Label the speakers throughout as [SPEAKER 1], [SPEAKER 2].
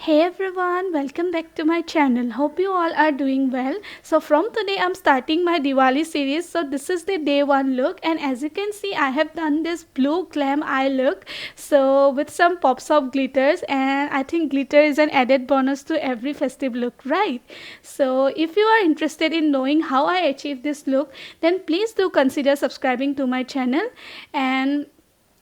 [SPEAKER 1] Hey everyone, welcome back to my channel. Hope you all are doing well. So from today I'm starting my Diwali series. So this is the day one look, and as you can see I have done this blue glam eye look. So with some pops of glitters, and I think glitter is an added bonus to every festive look, right? So if you are interested in knowing how I achieve this look, then please do consider subscribing to my channel, and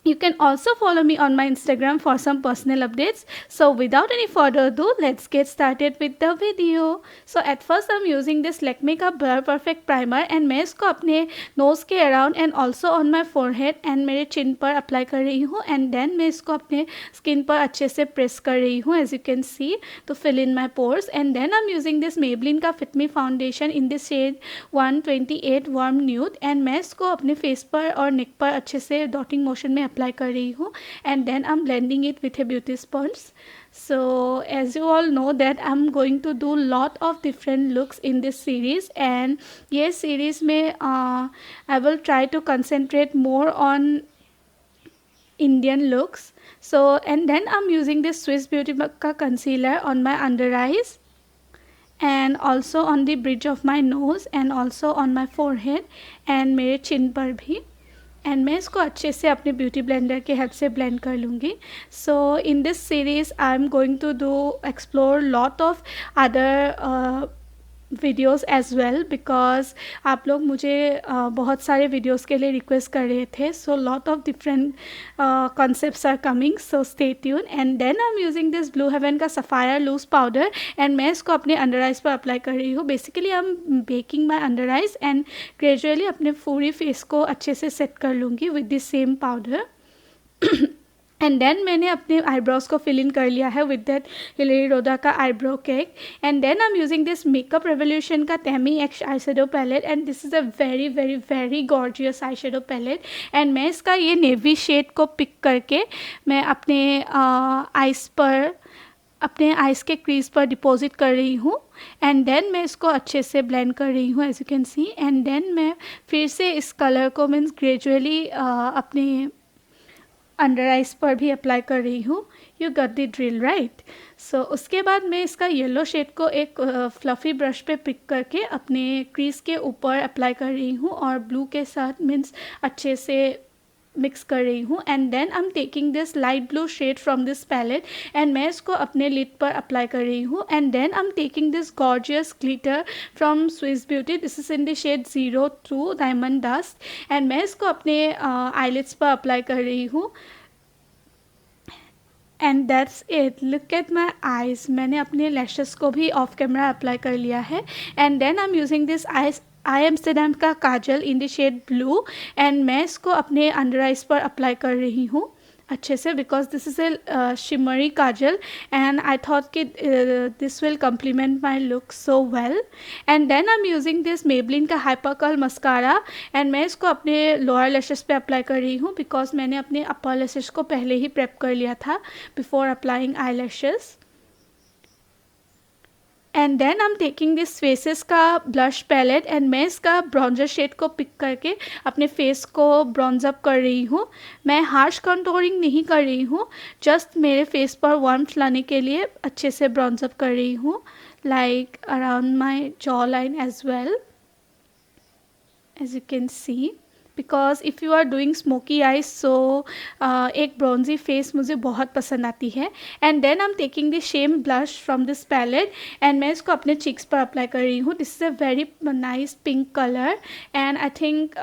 [SPEAKER 1] you can also follow me on my Instagram for some personal updates. So without any further ado, let's get started with the video. So at first I'm using this Lakme का Blur Perfect Primer, and मैं इसको अपने nose के around and also on my forehead and मेरे chin पर apply कर रही हूँ, and then मैं इसको अपने skin पर अच्छे से press कर रही हूँ as you can see to fill in my pores. And then I'm using this Maybelline का Fit Me Foundation in the shade 128 Warm Nude, and मैं इसको अपने face पर और neck पर अच्छे से dotting motion में अप्लाई कर रही हूँ, and then I'm blending it with a beauty sponge. So as you all know that I'm going to do lot of different looks in this series, and ये series में I will try to concentrate more on Indian looks. So and then I'm using this Swiss Beauty का concealer on my under eyes and also on the bridge of my nose and also on my forehead and मेरे chin पर भी, and मैं इसको अच्छे से अपने beauty blender के हेल्प से ब्लेंड कर लूँगी. So in this series I am going to do explore lot of other videos as well, because आप लोग मुझे बहुत सारे वीडियोस के लिए रिक्वेस्ट कर रहे थे. So lot of different concepts are coming, so stay tune. And then I am using this Blue Heaven का सफ़ायर लूज पाउडर, एंड मैं इसको अपने अंडर आइज़ पर अप्लाई कर रही हूँ. Basically I am baking my under eyes and gradually अपने पूरी फेस को अच्छे से सेट कर लूँगी with this same powder. And then मैंने अपने आईब्रोज को फिल इन कर लिया है विद दैट हिलेरी रोदा का eyebrow cake. And then I am using this makeup revolution का Tammi X eye shadow palette, and this is a very very very gorgeous eye shadow palette. And मैं इसका ये navy shade को pick करके मैं अपने eyes पर, अपने आइज़ के क्रीज पर डिपॉजिट कर रही हूँ, एंड देन मैं इसको अच्छे से ब्लेंड कर रही हूँ as you can see. And then मैं फिर से इस कलर को मीन्स ग्रेजुअली अपने अंडर आइज़ पर भी अप्लाई कर रही हूँ. You got the drill right. So उसके बाद मैं इसका येलो शेड को एक फ्लफ़ी ब्रश पे पिक करके अपने क्रीज के ऊपर अप्लाई कर रही हूँ और ब्लू के साथ मीन्स अच्छे से मिक्स कर रही हूँ. And then I am taking this light blue shade from this palette, and मैं इसको अपने लिड पर अप्लाई कर रही हूँ. And then I am taking this gorgeous glitter from Swiss Beauty, this is in the shade 02 diamond dust, and मैं इसको अपने आईलिड्स पर अप्लाई कर रही हूँ. And that's it, look at my eyes. मैंने अपने लैशेस को भी ऑफ कैमरा अप्लाई कर लिया है. And then I am using this I Amsterdam का kajal in the shade blue, and मैं इसको अपने अंडर आइज़ पर अप्लाई कर रही हूँ अच्छे से, because this is a shimmery kajal, and I thought कि this will complement my look so well. And then I am using this Maybelline का हाइपर कर्ल मस्कारा, एंड मैं इसको अपने लोअर लैशेस पे अप्लाई कर रही हूँ, बिकॉज मैंने अपने अपर लैशेस को पहले ही प्रेप कर लिया था before applying eyelashes. And then I am taking this Faces का ब्लश पैलेट, एंड मैं इसका ब्रॉन्जर शेड को पिक करके अपने फेस को ब्रॉन्ज अप कर रही हूँ. मैं हार्श कंटूरिंग नहीं कर रही हूँ, जस्ट मेरे फेस पर वार्मथ लाने के लिए अच्छे से ब्रॉन्ज अप कर रही हूँ, like around my jaw line as well as you can see. Because if you are doing smoky eyes, so एक ब्रॉन्जी फेस मुझे बहुत पसंद आती है. And then I am taking this same blush from this palette, and मैं इसको अपने cheeks पर अप्लाई कर रही हूँ. This is a very nice pink colour, and I think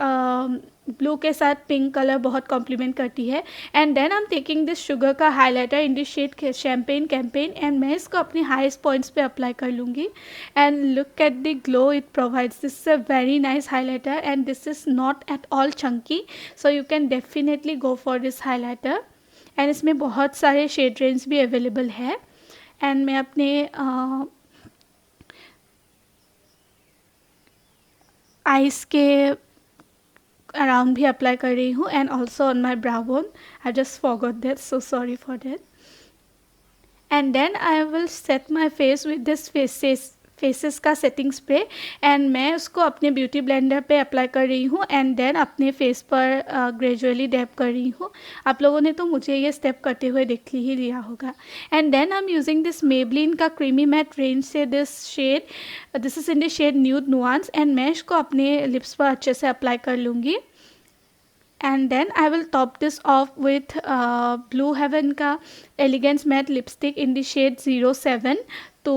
[SPEAKER 1] blue के साथ पिंक कलर बहुत कॉम्प्लीमेंट करती है. And then I am taking this Sugar का highlighter in this shade champagne campaign, and मैं इसको अपने हाईएस्ट पॉइंट्स पे अप्लाई कर लूँगी. And look at the glow it provides. This is a very nice highlighter, and this is not at all chunky, so you can definitely go for this highlighter. And इसमें बहुत सारे shade range भी available है. And मैं अपने eyes के around भी apply कर रही हूँ, and also on my brow bone. I just forgot that, so sorry for that. And then I will set my face with this Faces का सेटिंग स्प्रे एंड मैं उसको अपने ब्यूटी ब्लेंडर पे apply कर रही हूँ एंड देन अपने face पर ग्रेजुअली डैप कर रही हूँ। आप लोगों ने तो मुझे ये स्टेप करते हुए देख ही लिया होगा। And then I am using this Maybelline का क्रीमी मैट रेंज से this is in the shade nude nuance and मैं इसको अपने लिप्स पर अच्छे से अप्लाई कर लूँगी। And then I will top this off with Blue Heaven का elegance matte lipstick in the shade 07 to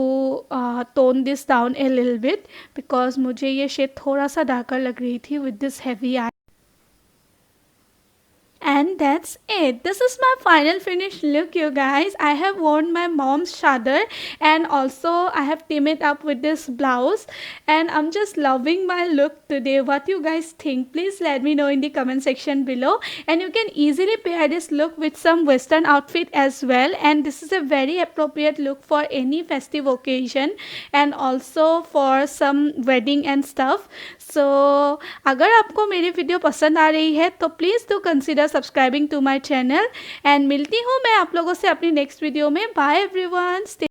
[SPEAKER 1] tone this down a little bit because मुझे ये शेड थोड़ा सा डार्कर लग रही थी with this heavy eye. And that's it. This is my final finished look, you guys. I have worn my mom's chadar and also I have teamed it up with this blouse and I'm just loving my look today. What you guys think? Please let me know in the comment section below. And you can easily pair this look with some western outfit as well, and this is a very appropriate look for any festive occasion and also for some wedding and stuff. So अगर आपको मेरी video पसंद आ रही है तो please do consider subscribing to my channel and मिलती हूँ मैं आप लोगों से अपनी नेक्स्ट वीडियो में। Bye everyone.